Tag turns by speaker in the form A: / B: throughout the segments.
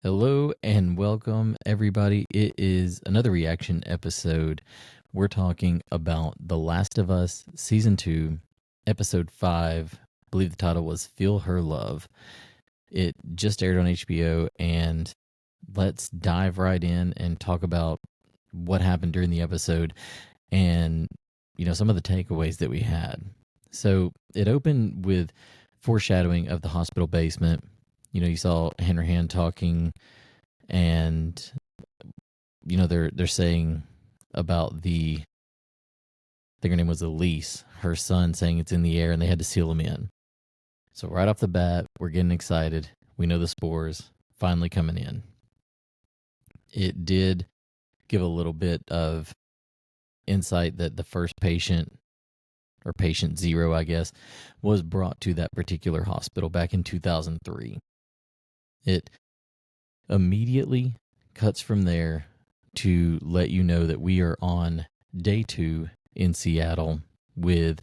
A: Hello and welcome, everybody. It is another reaction episode. We're talking about The Last of Us Season 2, Episode 5. I believe the title was Feel Her Love. It just aired on HBO, and let's dive right in and talk about what happened during the episode and, some of the takeaways that we had. So it opened with foreshadowing of the hospital basement. You saw Hanrahan talking, and they're saying about I think her name was Elise, her son, saying it's in the air, and they had to seal him in. So right off the bat, we're getting excited. We know the spores finally coming in. It did give a little bit of insight that the first patient, or patient 0, I guess, was brought to that particular hospital back in 2003. It immediately cuts from there to let you know that we are on day 2 in Seattle with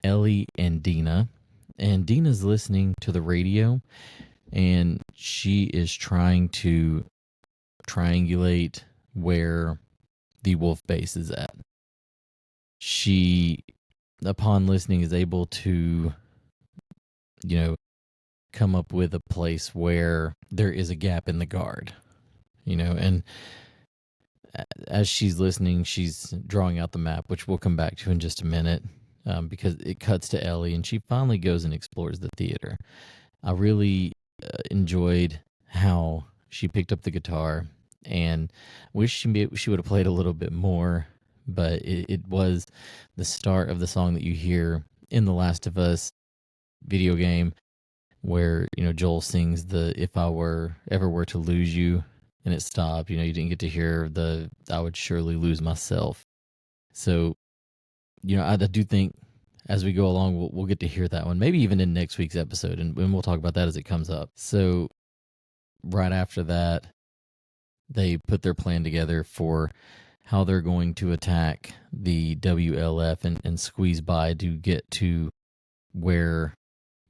A: Ellie and Dina. And Dina's listening to the radio, and she is trying to triangulate where the wolf base is at. She, upon listening, is able to, come up with a place where there is a gap in the guard, and as she's listening, she's drawing out the map, which we'll come back to in just a minute, because it cuts to Ellie, and she finally goes and explores the theater. I really enjoyed how she picked up the guitar, and wish she would have played a little bit more, but it was the start of the song that you hear in The Last of Us video game, where Joel sings the "If I ever were to lose you," and it stopped. You didn't get to hear the "I would surely lose myself." So, I do think as we go along, we'll get to hear that one, maybe even in next week's episode, and we'll talk about that as it comes up. So, right after that, they put their plan together for how they're going to attack the WLF and squeeze by to get to where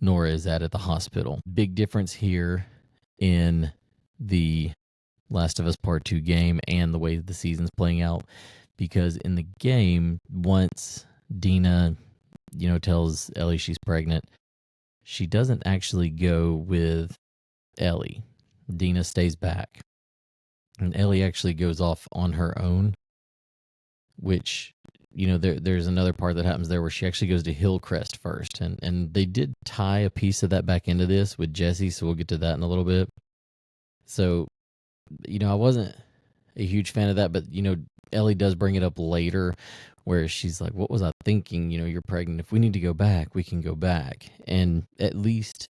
A: Nora is at the hospital. Big difference here in the Last of Us Part 2 game and the way the season's playing out, because in the game, once Dina, tells Ellie she's pregnant, she doesn't actually go with Ellie. Dina stays back, and Ellie actually goes off on her own, which, there's another part that happens there where she actually goes to Hillcrest first, and they did tie a piece of that back into this with Jesse, so we'll get to that in a little bit. So, I wasn't a huge fan of that, but, Ellie does bring it up later where she's like, what was I thinking? You're pregnant. If we need to go back, we can go back. And at least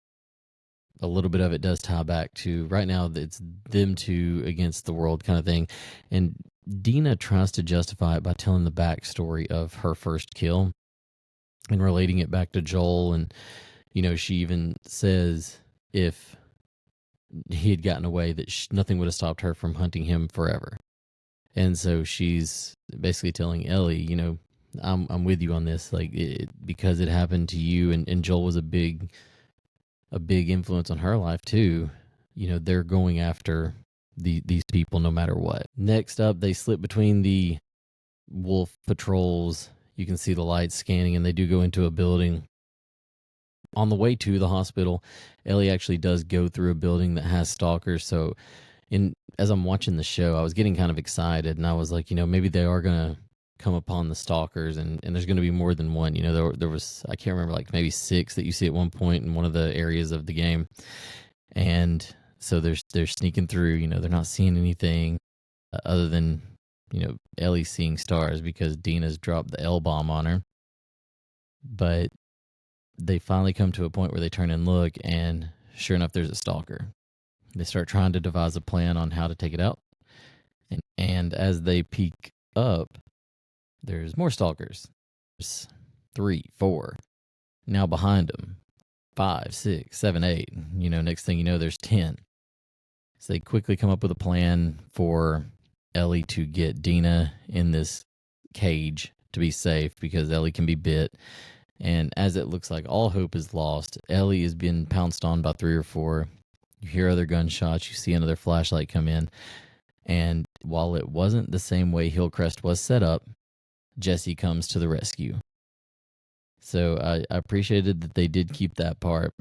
A: a little bit of it does tie back to right now, it's them two against the world kind of thing. And Dina tries to justify it by telling the backstory of her first kill and relating it back to Joel. And, she even says if he had gotten away, that nothing would have stopped her from hunting him forever. And so she's basically telling Ellie, I'm with you on this, like, because it happened to you, and Joel was a big influence on her life too. They're going after these people no matter what. Next up, they slip between the wolf patrols. You can see the lights scanning, and they do go into a building. On the way to the hospital, Ellie actually does go through a building that has stalkers. So as I'm watching the show, I was getting kind of excited, and I was like, maybe they are going to come upon the stalkers, and there's going to be more than one. There was, I can't remember, like maybe 6 that you see at one point in one of the areas of the game. And so they're sneaking through, they're not seeing anything other than, Ellie seeing stars because Dina's dropped the L-bomb on her. But they finally come to a point where they turn and look, and sure enough, there's a stalker. They start trying to devise a plan on how to take it out. And as they peek up, there's more stalkers. There's 3, 4. Now behind them, 5, 6, 7, 8. Next thing you know, there's 10. So they quickly come up with a plan for Ellie to get Dina in this cage to be safe, because Ellie can be bit. And as it looks like all hope is lost, Ellie is being pounced on by 3 or 4. You hear other gunshots. You see another flashlight come in. And while it wasn't the same way Hillcrest was set up, Jesse comes to the rescue. So I appreciated that they did keep that part.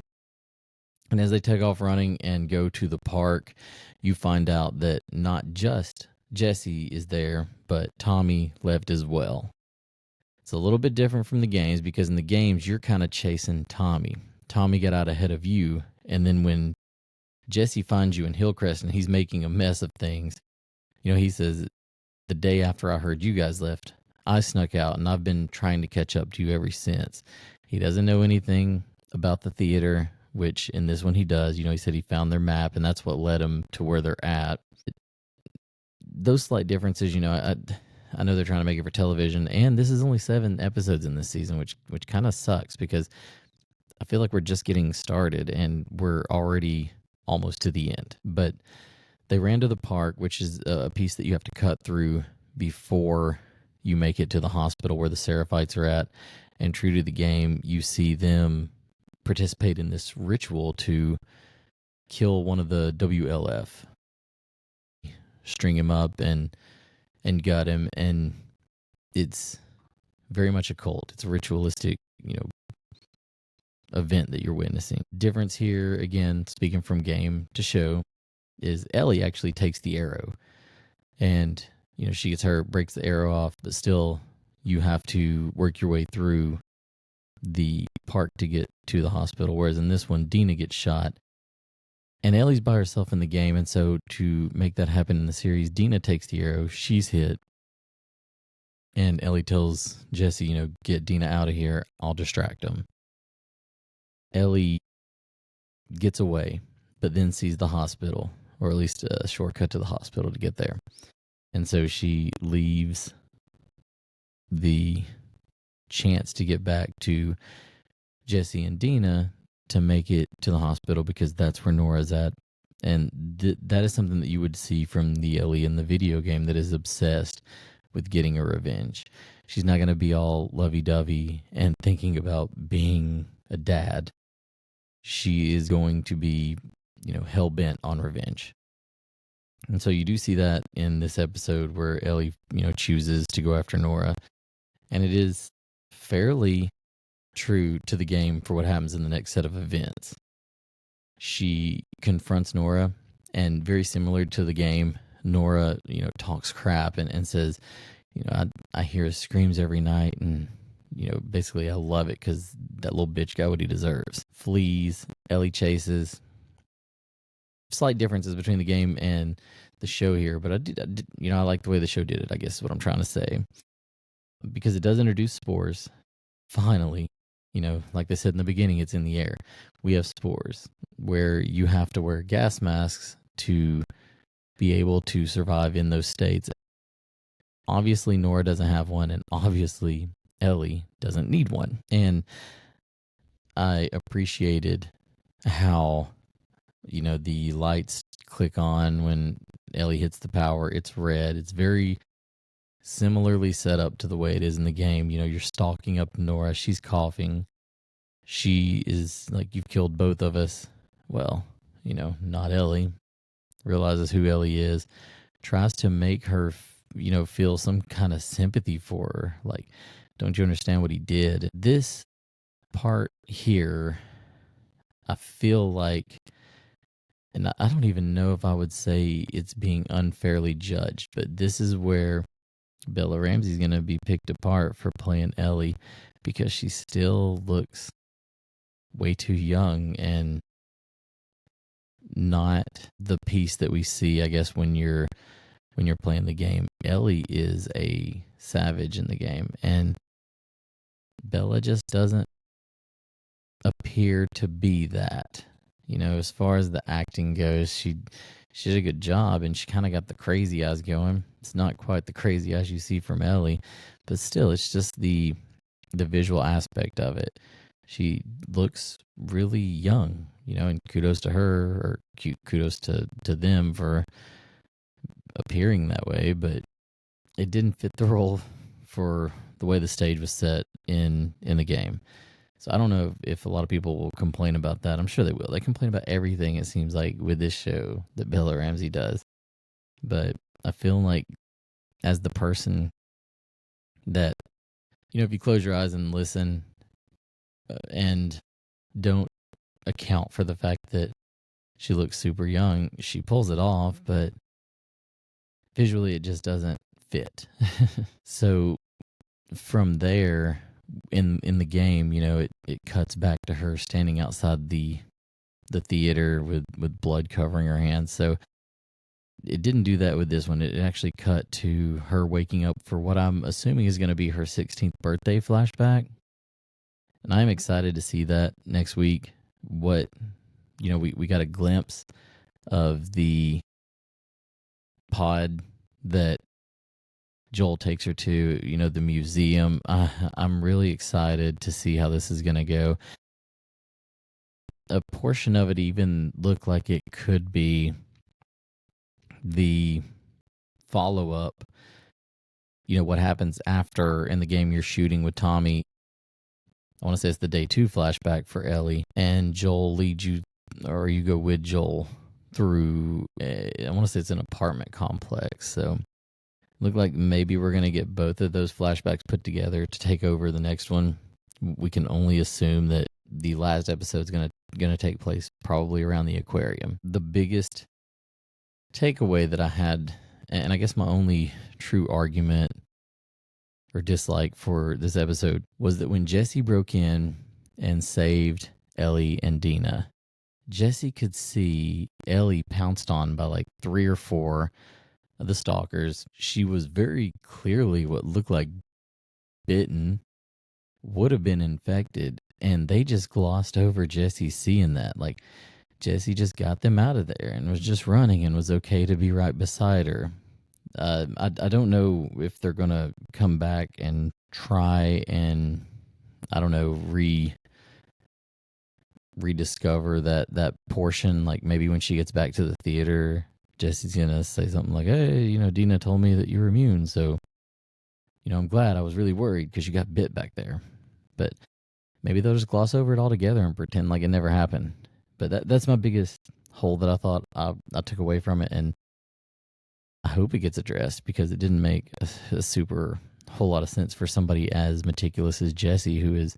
A: And as they take off running and go to the park, you find out that not just Jesse is there, but Tommy left as well. It's a little bit different from the games because in the games, you're kind of chasing Tommy. Tommy got out ahead of you. And then when Jesse finds you in Hillcrest and he's making a mess of things, he says, the day after I heard you guys left, I snuck out and I've been trying to catch up to you ever since. He doesn't know anything about the theater, which in this one he does. He said he found their map and that's what led him to where they're at. Those slight differences, I know they're trying to make it for television, and this is only 7 episodes in this season, which kind of sucks because I feel like we're just getting started and we're already almost to the end. But they ran to the park, which is a piece that you have to cut through before you make it to the hospital where the Seraphites are at. And true to the game, you see them participate in this ritual to kill one of the WLF, string him up and gut him. And it's very much a cult. It's a ritualistic, event that you're witnessing. Difference here, again, speaking from game to show, is Ellie actually takes the arrow. And, she gets hurt, breaks the arrow off, but still you have to work your way through the park to get to the hospital. Whereas in this one, Dina gets shot and Ellie's by herself in the game. And so to make that happen in the series, Dina takes the arrow, she's hit. And Ellie tells Jesse, get Dina out of here. I'll distract him. Ellie gets away, but then sees the hospital, or at least a shortcut to the hospital to get there. And so she leaves the chance to get back to Jesse and Dina to make it to the hospital because that's where Nora's at. And that is something that you would see from the Ellie in the video game that is obsessed with getting a revenge. She's not going to be all lovey-dovey and thinking about being a dad. She is going to be, hell-bent on revenge. And so you do see that in this episode where Ellie, chooses to go after Nora. And it is fairly true to the game for what happens in the next set of events. She confronts Nora, and very similar to the game, Nora, talks crap and says, I hear screams every night, and, basically I love it because that little bitch got what he deserves. Flees, Ellie chases. Slight differences between the game and the show here, but I did, I like the way the show did it, I guess is what I'm trying to say. Because it does introduce spores, finally. Like they said in the beginning, it's in the air. We have spores where you have to wear gas masks to be able to survive in those states. Obviously, Nora doesn't have one, and obviously, Ellie doesn't need one. And I appreciated how, the lights click on when Ellie hits the power. It's red. It's very similarly set up to the way it is in the game. You're stalking up Nora. She's coughing. She is like, you've killed both of us. Well, not Ellie. Realizes who Ellie is. Tries to make her, feel some kind of sympathy for her. Like, don't you understand what he did? This part here, I feel like, and I don't even know if I would say it's being unfairly judged, but this is where Bella Ramsey's going to be picked apart for playing Ellie because she still looks way too young and not the piece that we see, I guess, when you're playing the game. Ellie is a savage in the game, and Bella just doesn't appear to be that. As far as the acting goes, she did a good job, and she kind of got the crazy eyes going. It's not quite the crazy eyes you see from Ellie, but still, it's just the visual aspect of it. She looks really young, and kudos to her, or kudos to them for appearing that way, but it didn't fit the role for the way the stage was set in the game. So I don't know if a lot of people will complain about that. I'm sure they will. They complain about everything, it seems like, with this show that Bella Ramsey does. But I feel like, as the person that, if you close your eyes and listen and don't account for the fact that she looks super young, she pulls it off, but visually it just doesn't fit. So from there, in the game, it cuts back to her standing outside the theater with blood covering her hands. So it didn't do that with this one. It actually cut to her waking up for what I'm assuming is going to be her 16th birthday flashback. And I'm excited to see that next week. We got a glimpse of the pod that Joel takes her to, the museum. I'm really excited to see how this is going to go. A portion of it even looked like it could be the follow-up, what happens after in the game you're shooting with Tommy. I want to say it's the day 2 flashback for Ellie, and Joel leads you, or you go with Joel through, I want to say it's an apartment complex. So look like maybe we're going to get both of those flashbacks put together to take over the next one. We can only assume that the last episode is going to take place probably around the aquarium. The biggest takeaway that I had, and I guess my only true argument or dislike for this episode, was that when Jesse broke in and saved Ellie and Dina, Jesse could see Ellie pounced on by like 3 or 4 of the stalkers. She was very clearly what looked like bitten, would have been infected, and they just glossed over Jesse seeing that. Like, Jesse just got them out of there and was just running and was okay to be right beside her. I don't know if they're going to come back and try and, I don't know, rediscover that portion. Like, maybe when she gets back to the theater, Jesse's going to say something like, hey, Dina told me that you're immune, so, I'm glad. I was really worried because you got bit back there. But maybe they'll just gloss over it altogether and pretend like it never happened. But that's my biggest hole that I thought I took away from it, and I hope it gets addressed, because it didn't make a super whole lot of sense for somebody as meticulous as Jesse, who is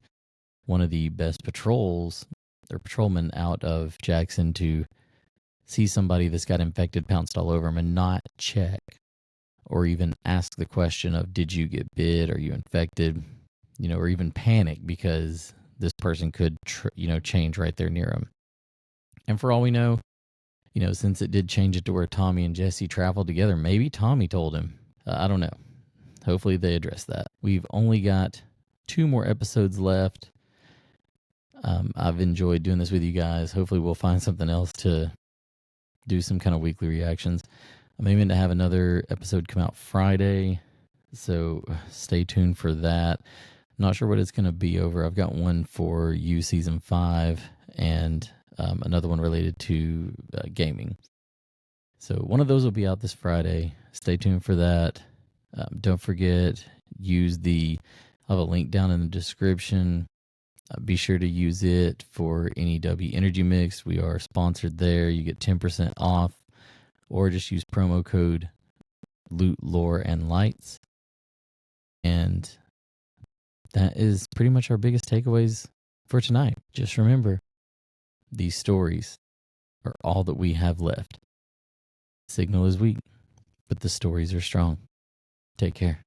A: one of the best patrolmen out of Jackson, to see somebody that's got infected pounced all over him and not check or even ask the question of, did you get bit? Are you infected? Or even panic because this person could, change right there near him. And for all we know, since it did change it to where Tommy and Jesse traveled together, maybe Tommy told him. I don't know. Hopefully they address that. We've only got 2 more episodes left. I've enjoyed doing this with you guys. Hopefully we'll find something else to do some kind of weekly reactions. I'm aiming to have another episode come out Friday, so stay tuned for that. I'm not sure what it's going to be over. I've got one for You Season 5 and another one related to gaming. So one of those will be out this Friday. Stay tuned for that. Don't forget, I'll have a link down in the description. Be sure to use it for NEW Energy Mix. We are sponsored there. You get 10% off, or just use promo code Loot, Lore, and Lights. And that is pretty much our biggest takeaways for tonight. Just remember, these stories are all that we have left. Signal is weak, but the stories are strong. Take care.